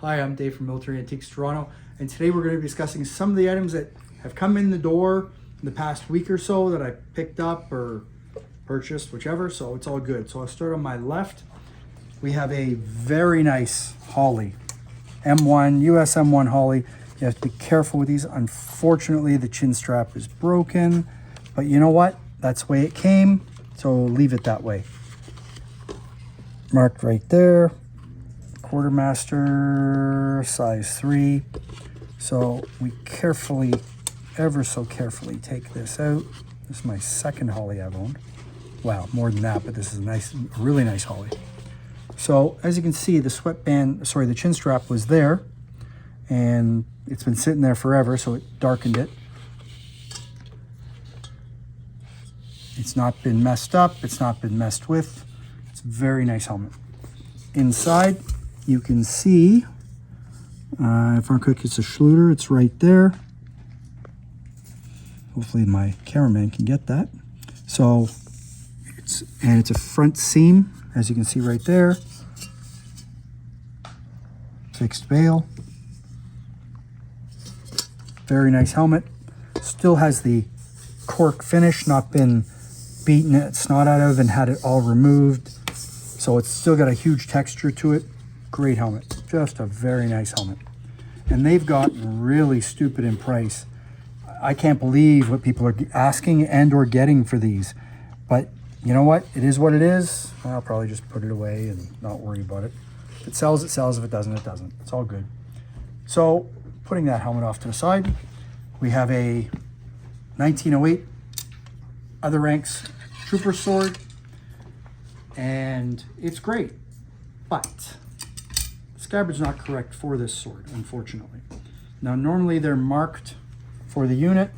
Hi, I'm Dave from Military Antiques Toronto, and today we're going to be discussing some of the items that have come in the door in the past week or so that I picked up or purchased, whichever, so it's all good. So I'll start on my left. We have a very nice Holley, M1, US M1 Holley. You have to be careful with these. Unfortunately, the chin strap is broken, but you know what? That's the way it came, so leave it that way. Marked right there. Quartermaster, size 3. So we carefully, ever so carefully take this out. This is my second Holley I've owned. Wow, more than that, but this is a nice, really nice Holley. So as you can see, the chin strap was there, and it's been sitting there forever, so it darkened it. It's not been messed up, it's not been messed with. It's a very nice helmet. Inside, you can see, if I'm quick, it's a Schluter, it's right there. Hopefully my cameraman can get that. So, it's a front seam, as you can see right there. Fixed bail. Very nice helmet. Still has the cork finish, not been beaten its snot out of and had it all removed. So it's still got a huge texture to it. Great helmet. Just a very nice helmet. And they've gotten really stupid in price. I can't believe what people are asking and or getting for these. But you know what? It is what it is. I'll probably just put it away and not worry about it. If it sells, it sells. If it doesn't, it doesn't. It's all good. So putting that helmet off to the side, we have a 1908 Other Ranks Trooper Sword. And it's great. But the scabbard's not correct for this sword, unfortunately. Now, normally they're marked for the unit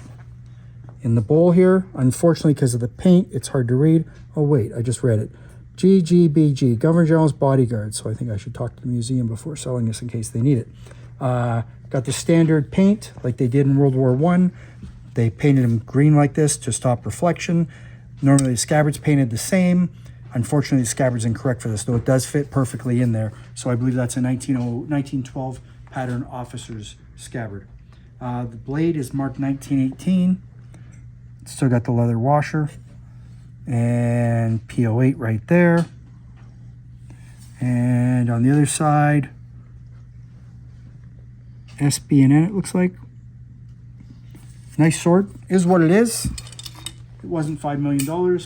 in the bowl here. Unfortunately, because of the paint, it's hard to read. Oh, wait, I just read it. GGBG, Governor General's Bodyguard. So I think I should talk to the museum before selling this in case they need it. Got the standard paint like they did in World War I. They painted them green like this to stop reflection. Normally the scabbard's painted the same. Unfortunately, the scabbard's incorrect for this, though it does fit perfectly in there. So I believe that's a 1912 pattern officer's scabbard. The blade is marked 1918. It's still got the leather washer. And P08 right there. And on the other side, SB&N it looks like. Nice sword. Is what it is. It wasn't $5 million,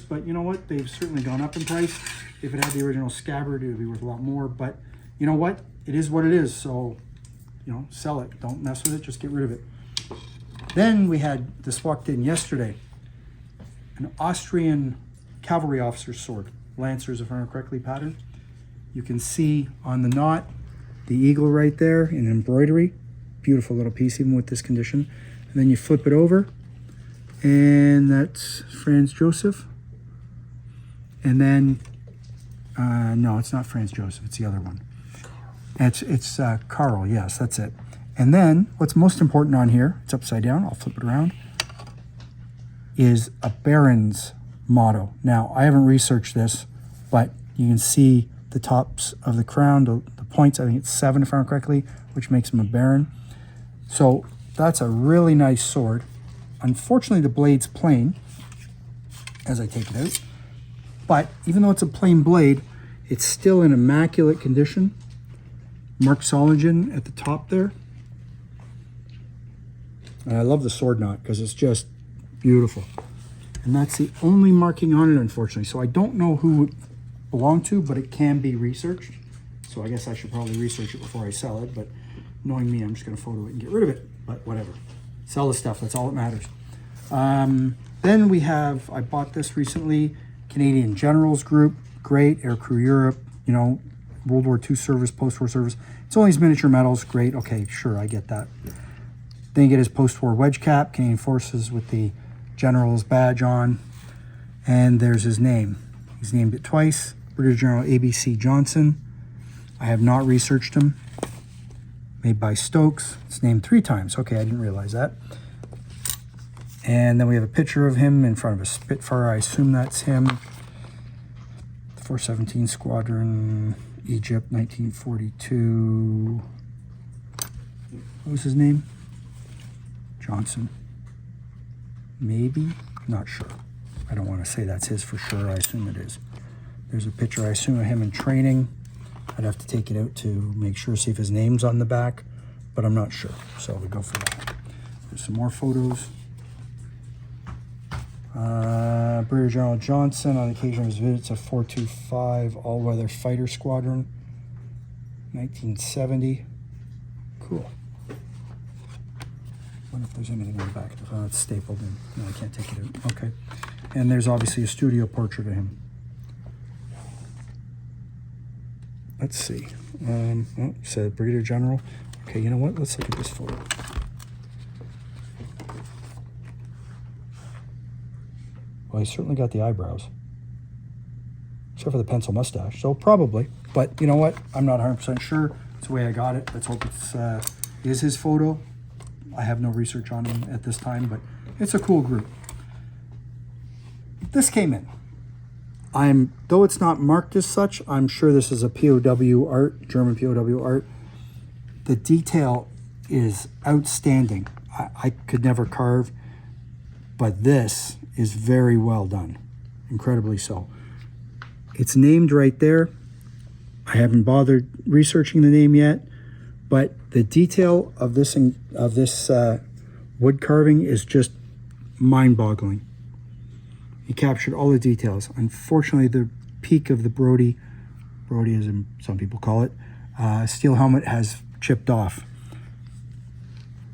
but you know what? They've certainly gone up in price. If it had the original scabbard, it would be worth a lot more. But you know what? It is what it is. So, you know, sell it. Don't mess with it. Just get rid of it. Then we had this walked in yesterday. An Austrian cavalry officer's sword. Lancers, if I remember correctly, pattern. You can see on the knot the eagle right there in embroidery. Beautiful little piece, even with this condition. And then you flip it over. And that's Franz Josef. And then, no, it's not Franz Josef, it's the other one. It's Carl, yes, that's it. And then, what's most important on here, it's upside down, I'll flip it around, is a Baron's motto. Now, I haven't researched this, but you can see the tops of the crown, the points, I think it's 7 if I remember correctly, which makes him a Baron. So, that's a really nice sword. Unfortunately, the blade's plain as I take it out. But even though it's a plain blade, it's still in immaculate condition. Mark Solingen at the top there. And I love the sword knot because it's just beautiful. And that's the only marking on it, unfortunately. So I don't know who it belonged to, but it can be researched. So I guess I should probably research it before I sell it. But knowing me, I'm just going to photo it and get rid of it. But whatever. Sell the stuff, that's all that matters. Then we have, I bought this recently, Canadian Generals Group, great, Aircrew Europe, you know, World War II service, post-war service. It's only his miniature medals, great, okay, sure, I get that. Then you get his post-war wedge cap, Canadian Forces with the General's badge on, and there's his name. He's named it twice, Brigadier General ABC Johnson. I have not researched him. Made by Stokes. It's named 3 times. Okay, I didn't realize that. And then we have a picture of him in front of a Spitfire. I assume that's him. 417 Squadron, Egypt, 1942. was his name? Johnson. Maybe? Not sure. I don't want to say that's his for sure. I assume it is. There's a picture, I assume, of him in training. I'd have to take it out to make sure, see if his name's on the back, but I'm not sure. So we go for that. There's some more photos. Brigadier General Johnson, on occasion of his visits of 425 All-Weather Fighter Squadron, 1970. Cool. Wonder if there's anything on the back. Oh, it's stapled in. No, I can't take it out. Okay. And there's obviously a studio portrait of him. Let's see. Oh, it said Brigadier General. Okay, you know what? Let's look at this photo. Well, he's certainly got the eyebrows. Except for the pencil mustache. So probably. But you know what? I'm not 100% sure. It's the way I got it. Let's hope it's is his photo. I have no research on him at this time, but it's a cool group. This came in. Though it's not marked as such, I'm sure this is a POW art, German POW art. The detail is outstanding. I could never carve, but this is very well done, incredibly so. It's named right there. I haven't bothered researching the name yet, but the detail of this wood carving is just mind-boggling. He captured all the details. Unfortunately, the peak of the Brodie as some people call it, steel helmet has chipped off.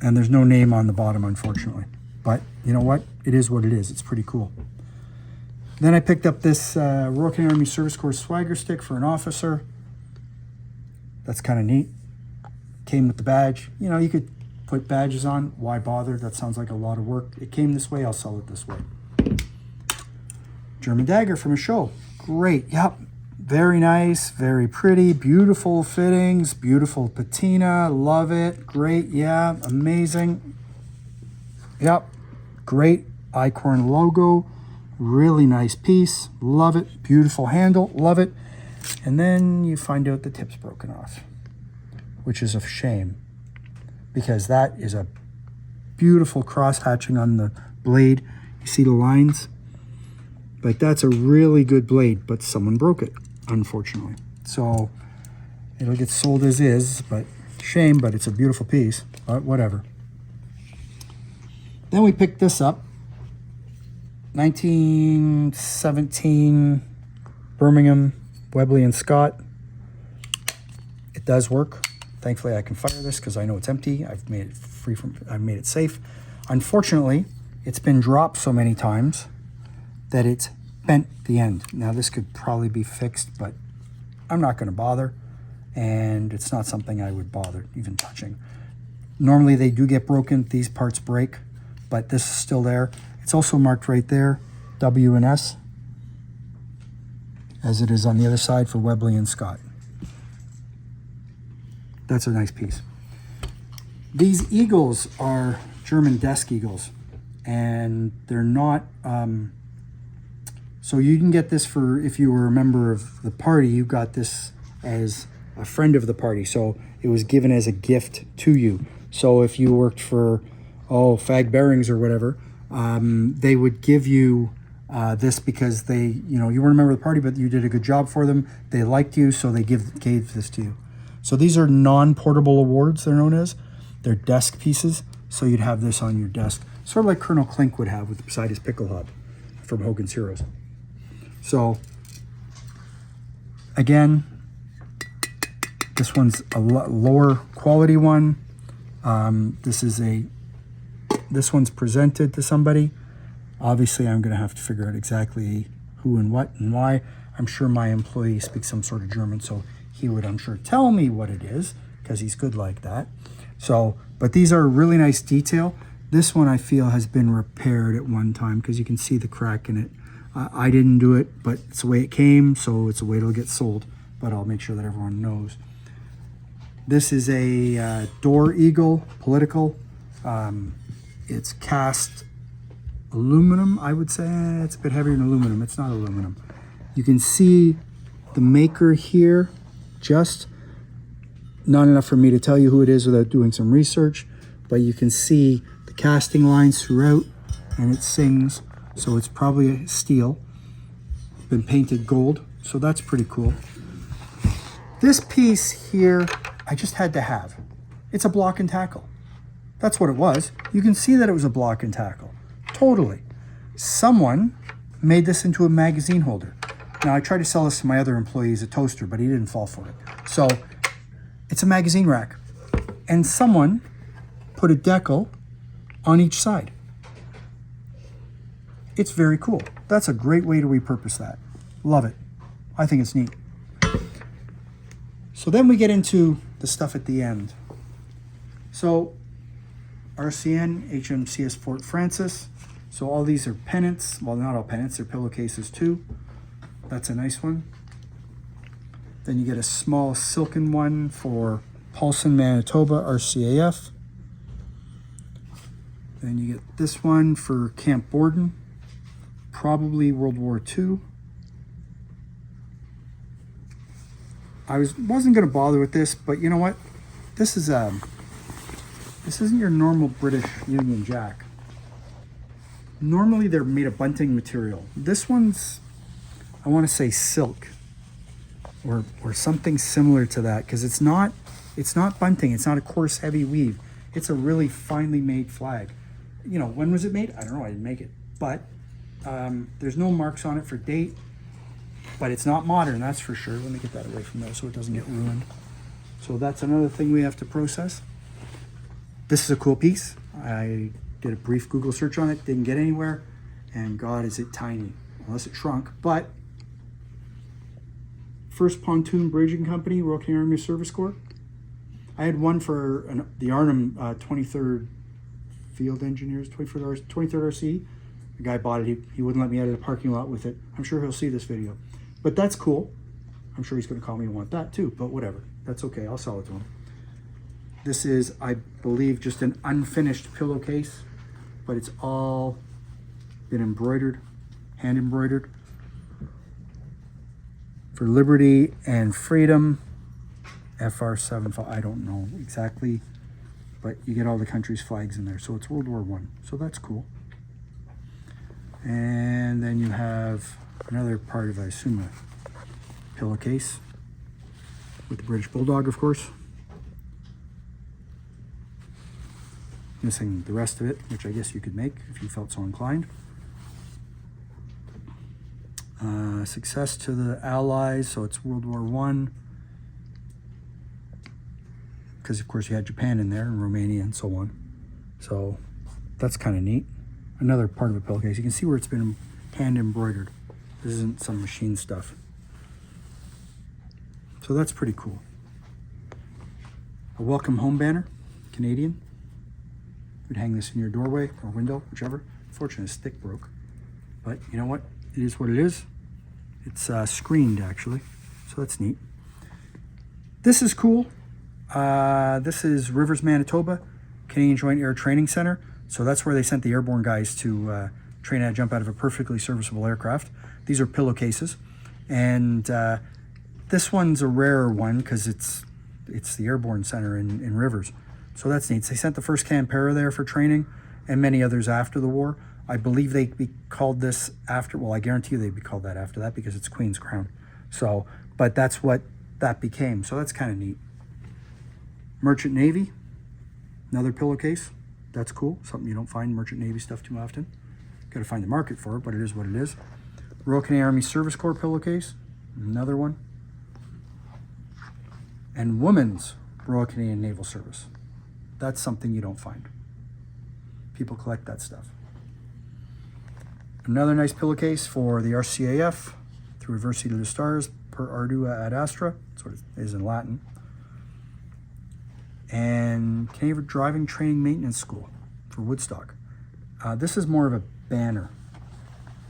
And there's no name on the bottom, unfortunately. But you know what? It is what it is. It's pretty cool. Then I picked up this Royal Canadian Army Service Corps swagger stick for an officer. That's kind of neat. Came with the badge. You know, you could put badges on. Why bother? That sounds like a lot of work. It came this way. I'll sell it this way. German dagger from a show. Great. Yep. Very nice. Very pretty. Beautiful fittings. Beautiful patina. Love it. Great. Yeah. Amazing. Yep. Great Aircrew logo. Really nice piece. Love it. Beautiful handle. Love it. And then you find out the tip's broken off, which is a shame because that is a beautiful cross hatching on the blade. You see the lines? Like, that's a really good blade, but someone broke it, unfortunately. So it'll get sold as is, but shame, but it's a beautiful piece, but whatever. Then we picked this up. 1917 Birmingham, Webley and Scott. It does work. Thankfully, I can fire this because I know it's empty. I've made it safe. Unfortunately, it's been dropped so many times that it's bent the end. Now, this could probably be fixed, but I'm not going to bother, and it's not something I would bother even touching. Normally, they do get broken. These parts break, but this is still there. It's also marked right there, W and S, as it is on the other side for Webley and Scott. That's a nice piece. These eagles are German desk eagles, and they're not... So you can get this for, if you were a member of the party, you got this as a friend of the party. So it was given as a gift to you. So if you worked for, Fag Bearings or whatever, they would give you this because you weren't a member of the party, but you did a good job for them. They liked you, so they gave this to you. So these are non-portable awards, they're known as. They're desk pieces, so you'd have this on your desk. Sort of like Colonel Klink would have beside his pickle hub from Hogan's Heroes. So, again, this one's a lower quality one. This one's presented to somebody. Obviously, I'm going to have to figure out exactly who and what and why. I'm sure my employee speaks some sort of German, so he would, I'm sure, tell me what it is, because he's good like that. So, but these are really nice detail. This one, I feel, has been repaired at one time, because you can see the crack in it. I didn't do it, but it's the way it came, so it's the way it'll get sold. But I'll make sure that everyone knows. This is a door eagle, political. It's cast aluminum, I would say. It's a bit heavier than aluminum. It's not aluminum. You can see the maker here, just not enough for me to tell you who it is without doing some research. but you can see the casting lines throughout, and it sings, so it's probably steel. Been painted gold, so that's pretty cool. This piece here, I just had to have. It's a block and tackle. That's what it was. You can see that it was a block and tackle. Totally. Someone made this into a magazine holder. Now, I tried to sell this to my other employee as a toaster, but he didn't fall for it. So, it's a magazine rack. And someone put a decal on each side. It's very cool. That's a great way to repurpose that. Love it. I think it's neat. So then we get into the stuff at the end. So, RCN, HMCS Fort Francis. So all these are pennants. Well, not all pennants, they're pillowcases too. That's a nice one. Then you get a small silken one for Paulson, Manitoba, RCAF. Then you get this one for Camp Borden, probably World War II. I wasn't going to bother with this, but you know what? This isn't your normal British Union Jack. Normally they're made of bunting material. This one's, I want to say silk or something similar to that, because it's not bunting. It's not a coarse, heavy weave. It's a really finely made flag. You know, when was it made? I don't know. I didn't make it, but there's no marks on it for date. But it's not modern, that's for sure. Let me get that away from there so it doesn't get ruined. So that's another thing we have to process. This is a cool piece. I did a brief Google search on it, didn't get anywhere, and God, is it tiny, unless it shrunk. But first pontoon bridging company, Royal Canadian Army Service Corps. I had one for the Arnhem 23rd Field Engineers, 23rd RC. The guy bought it. He wouldn't let me out of the parking lot with it. I'm sure he'll see this video. But that's cool. I'm sure he's going to call me and want that too, but whatever. That's okay. I'll sell it to him. This is, I believe, just an unfinished pillowcase, but it's all been embroidered, hand embroidered. For Liberty and Freedom, FR75, I don't know exactly, but you get all the country's flags in there. So it's World War I. So that's cool. And then you have another part of, I assume, a pillowcase with the British Bulldog, of course. Missing the rest of it, which I guess you could make if you felt so inclined. Success to the Allies, so it's World War I. Because, of course, you had Japan in there, and Romania, and so on. So that's kind of neat. Another part of a pillowcase. You can see where it's been hand embroidered. This isn't some machine stuff. So that's pretty cool. A welcome home banner, Canadian. You'd hang this in your doorway or window, whichever. Unfortunately, the stick broke. But you know what? It is what it is. It's screened, actually. So that's neat. This is cool. This is Rivers, Manitoba, Canadian Joint Air Training Center. So that's where they sent the airborne guys to train how to jump out of a perfectly serviceable aircraft. These are pillowcases. And this one's a rarer one because it's the Airborne Center in Rivers. So that's neat. They sent the first Canberra there for training and many others after the war. I believe they'd be called this after, well, I guarantee you they'd be called that after that because it's Queen's Crown. So, but that's what that became. So that's kind of neat. Merchant Navy, another pillowcase. That's cool. Something you don't find Merchant Navy stuff too often. Got to find the market for it, but it is what it is. Royal Canadian Army Service Corps pillowcase, another one. And Women's Royal Canadian Naval Service. That's something you don't find. People collect that stuff. Another nice pillowcase for the RCAF through Adversity to the Stars, per ardua ad astra. That's what it is in Latin. And Canadian Driving Training Maintenance School for Woodstock. This is more of a banner.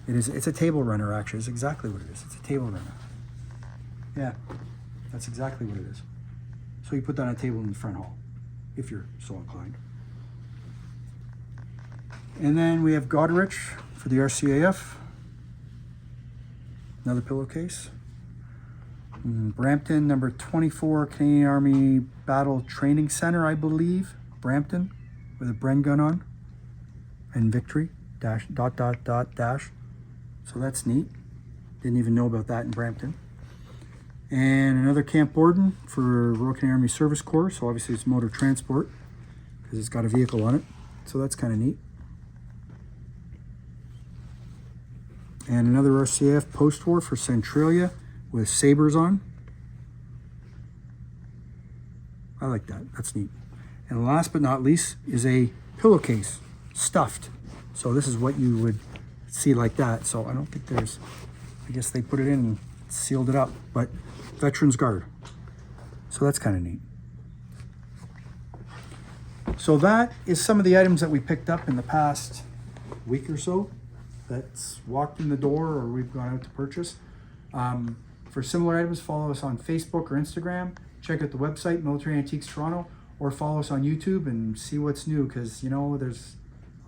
It's a table runner, actually. It's exactly what it is. It's a table runner. Yeah, that's exactly what it is. So you put that on a table in the front hall, if you're so inclined. And then we have Goderich for the RCAF. Another pillowcase. Brampton, number 24, Canadian Army Battle Training Center, I believe. Brampton. with a Bren gun on, and victory, dash, dot, dot, dot, dash. So that's neat. Didn't even know about that in Brampton. And another Camp Borden for Royal Canadian Army Service Corps. So obviously it's motor transport because it's got a vehicle on it. So that's kind of neat. And another RCAF post-war for Centralia with sabers on. I like that. That's neat. And last but not least is a pillowcase, stuffed. So this is what you would see like that. So I don't think there's, I guess they put it in and sealed it up, but Veterans Guard. So that's kind of neat. So that is some of the items that we picked up in the past week or so that's walked in the door or we've gone out to purchase. For similar items, follow us on Facebook or Instagram. Check out the website, Military Antiques Toronto, or follow us on YouTube and see what's new, because, you know, there's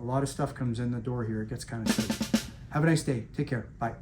a lot of stuff comes in the door here. It gets kind of exciting. Have a nice day. Take care. Bye.